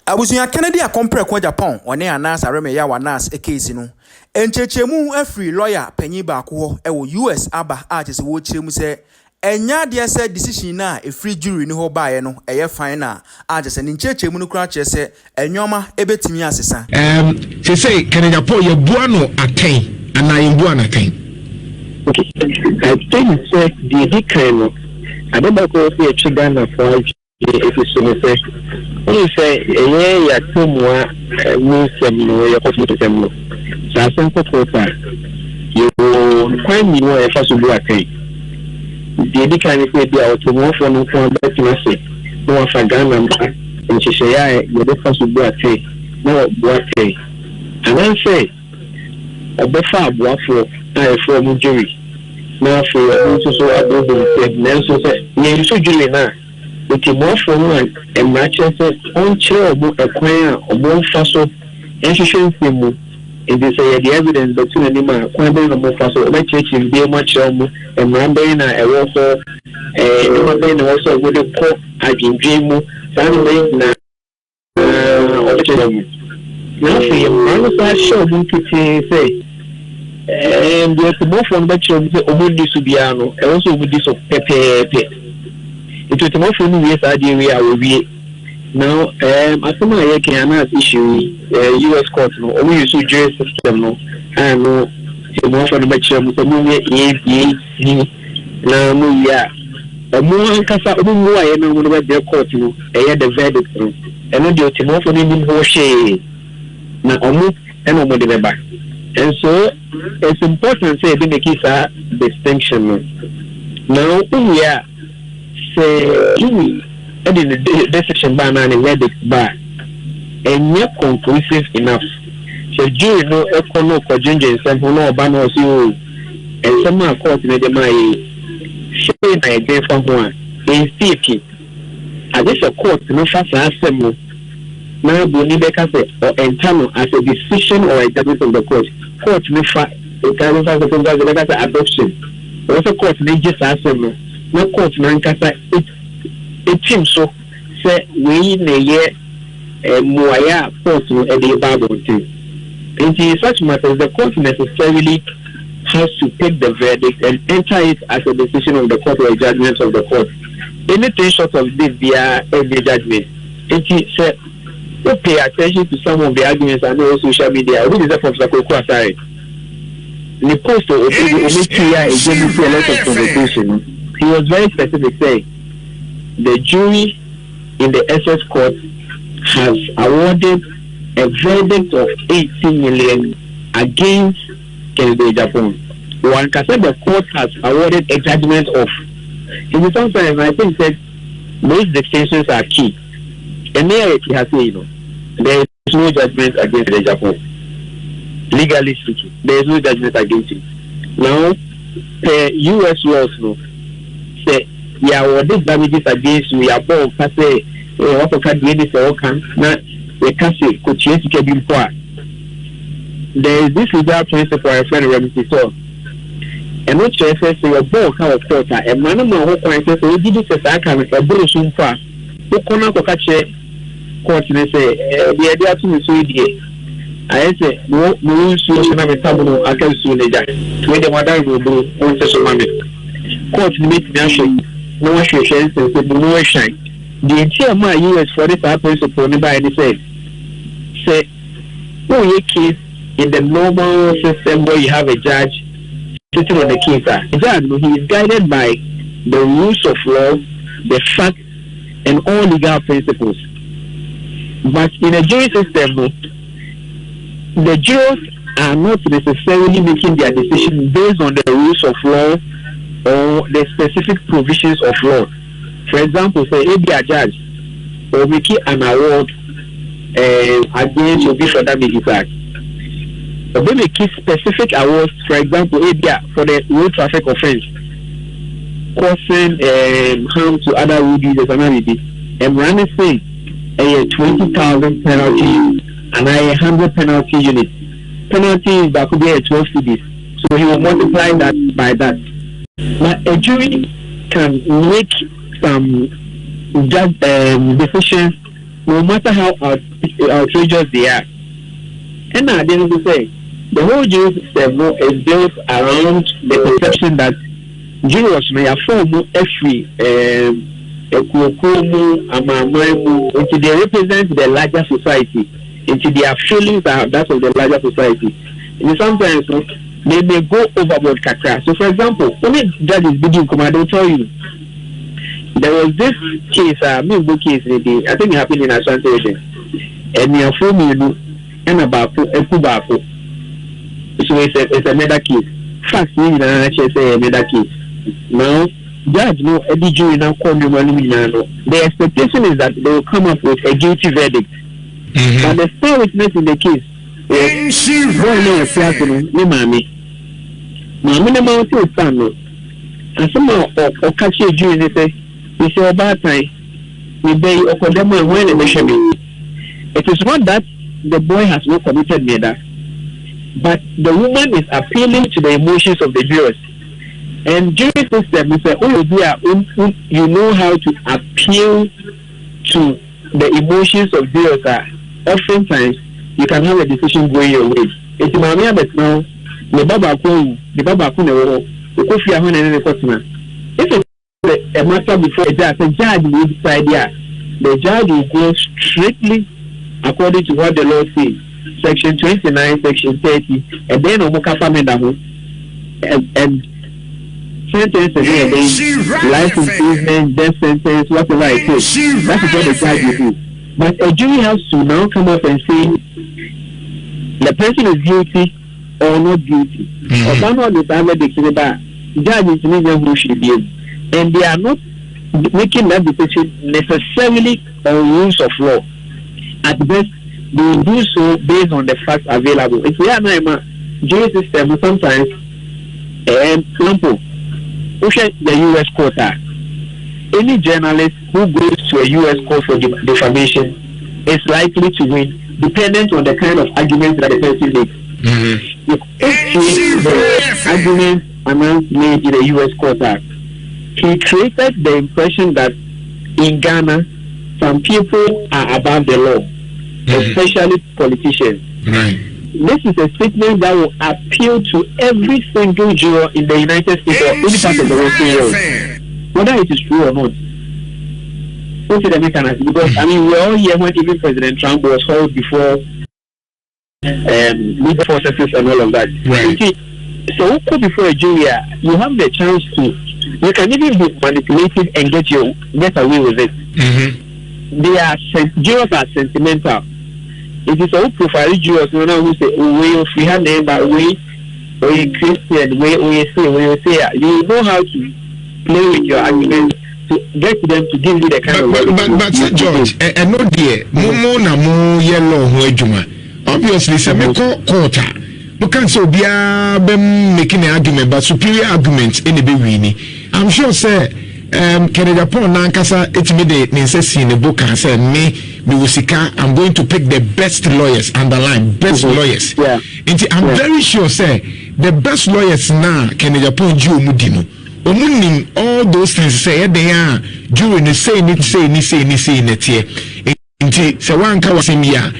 Abusunya Kennedy akompre kwa Agyapong one anas areme ya wanas case no enchechemu afri lawyer panyi baako ho e wo US aba a chese wo chiremu se enya de se decision na free jury ni ho baaye no eye final a chese ni enchechemu no kura chese enwoma ebetimi asesa se say Agyapong ye bua no aten ana ye bua na aten. Okay, I think say the decline I don't know if you trigger na for if you say ya tumwa musem ya Kofi to semno sa senko kota you kwani ni wa fa so bu akai the kind of be out to more for no for bet na say no fa Ghana mba nchihye ya ye fa so bu akai no bu akai and I say obefa aboafo na from jury na for so Adom na so say ye so jury na the more from one and matches on chair of a choir or more fossil efficiency move. It is the evidence that two animal quite a more fossil by church in be much and Rambina and also a also with a pop I can dream family now. Nothing, show them to say. And there's more from that show Obinim Subiano and also with this of Pepe. It was more for me, yes, I will be now. As some of the Canada's issue, US court, no, only use jury system, no, and no, more for the match, now, more Casa, more, I know what their court, no, the verdict, and no, the more for me, Hoshi, now, almost, and over the back. And so, it's important to say, the case are distinction. Now, we are. Jury and in the decision by man and verdict bar and not conclusive enough. So jury no econo contingent sample no banos you and some are caught in the my shame I gave from one in safety. I guess a court no fast assembly now Bonibeka say or internal as a decision or a judgment of the court. Court no fast the adoption. Also court no just assembly. No court nankasa it seems so say we na ye muaya court no e dey bible thing. In such matters the court necessarily has to take the verdict and enter it as a decision of the court or a judgment of the court. Anything short of this via every judgment. It say we pay attention to some of the arguments on social media. What is that from Sakoko Asare? The post of a lot of conversation. He was very specific saying the jury in the SS court has awarded a verdict of 18 million against Agyapong. One can say the court has awarded a judgment of. In some sense, I think that those distinctions are key. And there he has said, there is no judgment against Agyapong. Legally speaking, there is no judgment against him. Now, the US laws say, yeah, what these damages against we are both say, what can do this or can not we can say could change to be poor. There is this legal principle I find remedy so. And what you say your both how of course and man who can say we did this as I can a brush soon far. Who can catch court and say the idea to me so dear. I say no solution of a taboo I can soon later. When the mother will do one session money. Court meet me no one should share no shine. The entire my US for this principle by any say no ye case in the normal system where you have a judge sitting on the case. He is guided by the rules of law, the facts, and all legal principles. But in a jury system, the jurors are not necessarily making their decision based on the rules of law or the specific provisions of law. For example, say if they are judge or make an award against your bishop that may decide. Or they make specific awards, for example, if they are for the road traffic offense, causing harm to other road users and everything. And running saying a 20,000 penalty and a 100 penalty unit. Penalty that could be a 12 cities. So he will multiply that by that. But a jury can make some decisions no matter how outrageous they are. And I didn't say the whole jury system is built around the perception that jurors may form every until they represent the larger society, until their feelings are that of the larger society. And sometimes they may go overboard kakra. So for example, when a judge is bidding come, I don't tell you. There was this case, I think it happened in Ashanti region. And we are forming and about a kubako. So it's a murder case. First, we say a murder case. Now, judge no any jury now call me one. The expectation is that they will come up with a guilty verdict. But the star witness in the case Mammy the mountain son. And somehow or catch a jury and say, we say about time, we bay or condemn and when in the shame. It is not that the boy has not committed murder, but the woman is appealing to the emotions of the jurors. And jury system is say, oh dear, you know how to appeal to the emotions of jurors. Oftentimes you can have a decision going your way. It's Mamia but now the Baba the Kofi and the customer. If it's a matter before a judge will decide the judge will go strictly according to what the law says. Section 29, section 30, and then and sentence again, life imprisonment, death sentence, whatever it is. That is what the judge will do. But a jury has to now come up and say the person is guilty or not guilty. Or someone is the judge is who should be. And they are not making that decision necessarily on rules of law. At best, they will do so based on the facts available. If we are not a jury system, sometimes, example, the U.S. court, any journalist who goes to a U.S. court for defamation is likely to win, dependent on the kind of arguments that the person makes. If the arguments made in the U.S. court, he created the impression that in Ghana, some people are above the law, especially politicians. This is a statement that will appeal to every single juror in the United States or any part of the world, whether it is true or not. The mechanism, because I mean, we're all here when even President Trump was held before legal processes and all of that. So before a jury, you have the chance to, you can even be manipulated and get away with it. Jurors are sentimental. It is all profile jurors who say, we have neighbor, we Christian, we say, you know how to play with your arguments to get them to give you the kind of but George, and no dear, more yellow juma. Obviously, some quarter. You can't so be making an argument, but superior arguments in the Bewini. I'm sure, sir. Agyapong Nankasa, it's me the necessity in the book and said, I'm going to pick the best lawyers, underline best lawyers. I'm very sure, sir, the best lawyers now, Agyapong Jew Mudino. All those things say they are during the say it here. So one can was in here,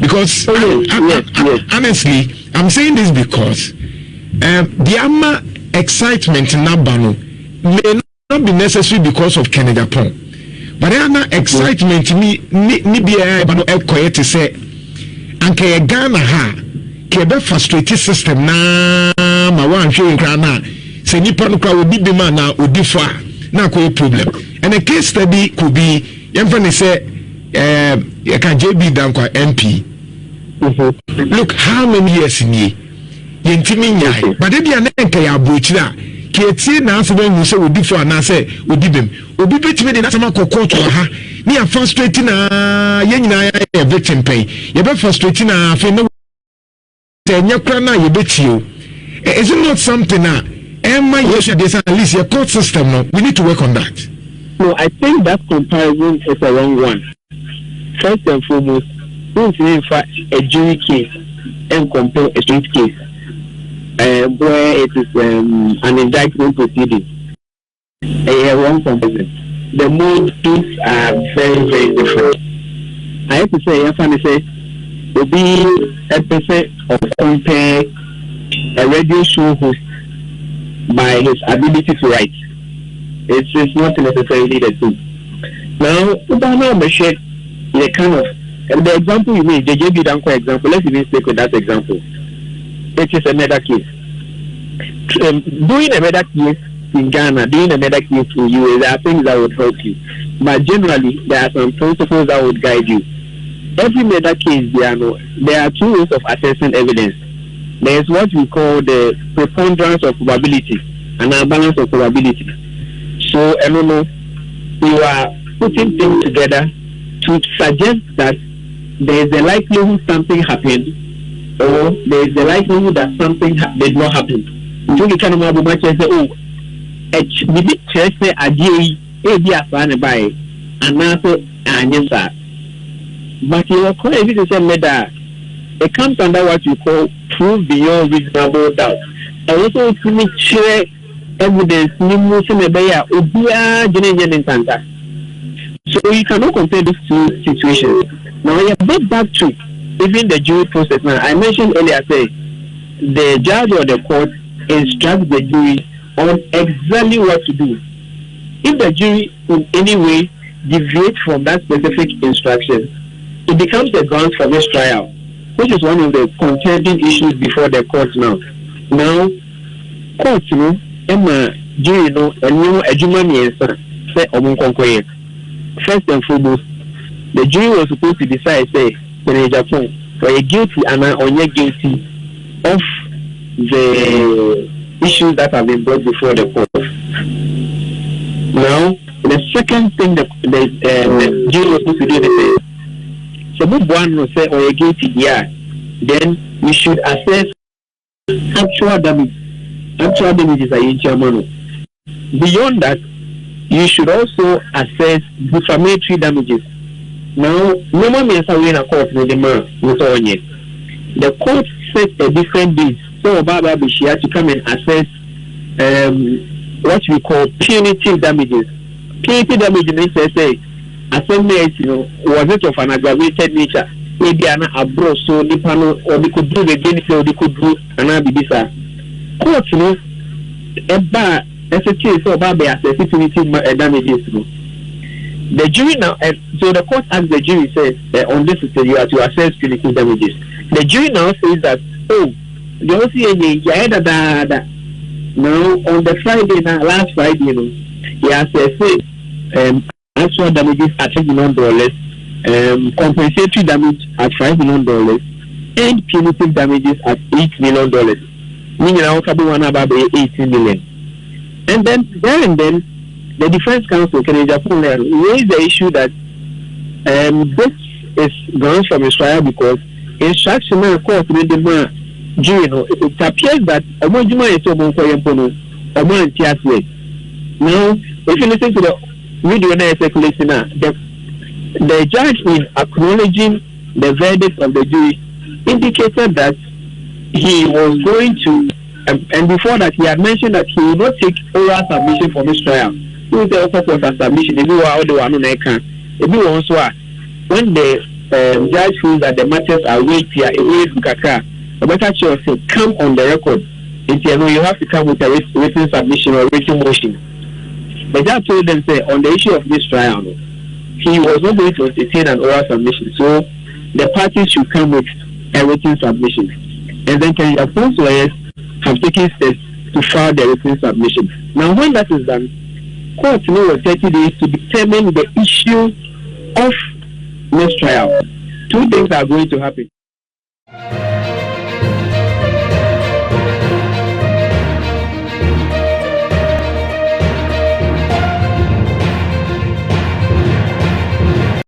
because honestly, I'm saying this because the ama excitement in Nabano may not be necessary because of Agyapong, but there are excitement me be quiet to say anke Ghana ha kebe frustrated system na ma wan hwe nkra na se nipa no kwa obi bi ma na odifa na ko problem. And a case study could be yemfa say you can JB Dankwa MP. Look how many years in ye yentimi nyai, but they na nka ya bochira ketie na asebe nyu se odifa na se odibem obi betime de na sama kokoto ha ni a frustrated na ye nyina ya victim pay ye be frustrated na afi no is it not something that there's at least a court system now? We need to work on that. No, I think that comparison is a wrong one. First and foremost, if you have a jury case and compare a street case where it is an indictment proceeding, a wrong comparison. The motives are very, very different. I have to say, I find say, will be a percent of compare a radio show host by his ability to write. It's not necessarily the truth. Now, the kind of the example you made, the JB Danko example, let's even stick with that example. It is a murder case. Doing a murder case in Ghana, doing a murder case in US, there are things that would help you. But generally, there are some principles that would guide you. Every murder case, there are two ways of assessing evidence. There is what we call the preponderance of probability and a balance of probability. So, you are putting things together to suggest that there is a likelihood something happened, or there is a likelihood that something did not happen. You can say, oh, maybe church say idea be a fan by and also answer. But you are quite easy to say murder. It comes under what you call proof beyond reasonable doubt. And also to share evidence so you cannot compare these two situations. Now you get back to even the jury process. Now I mentioned earlier, say the judge or the court instructs the jury on exactly what to do. If the jury in any way deviates from that specific instruction, it becomes a grounds for mistrial, which is one of the contending issues before the court now. Now, court, Emma, jury, and a human say, first and foremost, the jury was supposed to decide, say, in Agyapong, were you guilty and are you guilty of the issues that have been brought before the court. Now, the second thing the jury was supposed to do is say, so one will say, you guilty, yeah, then we should assess actual damage. Actual damages are in Germany. Beyond that, you should also assess defamatory damages. Now, no means a win a court with the man with the court sets a different bid. So Baba Bishia to come and assess what we call punitive damages. Punitive damages means say was it of an aggravated nature? Maybe an abroad so the panel or they could do the against or they could do an abibisa. Court, a bar as a case of Baba assess punitive damages. The jury now, so the court asks the jury, says, on this you are to assess punitive damages. The jury now says that, oh, the OCA, now on the Friday, last Friday, he has said, actual damages at $8 million, compensatory damage at $5 million, and punitive damages at $8 million. Meaning, I'll cover one about $18 million. And then, the defense counsel can raise the issue that this is grounds for mistrial because instruction of court with the jury, it appears that now, if you listen to the video now circulating now, the judge in acknowledging the verdict of the jury indicated that he was going to, and before that he had mentioned that he will not take oral submission for mistrial. When the judge feels that the matters are weightier, a better choice to come on the record. You have to come with a written submission or written motion. The judge told them, say, on the issue of this trial, he was not going to entertain an oral submission. So the parties should come with a written submission. And then Agyapong's lawyers have taken steps to file the written submission. Now, when that is done, court will 30 days to determine the issue of mistrial. Two things are going to happen.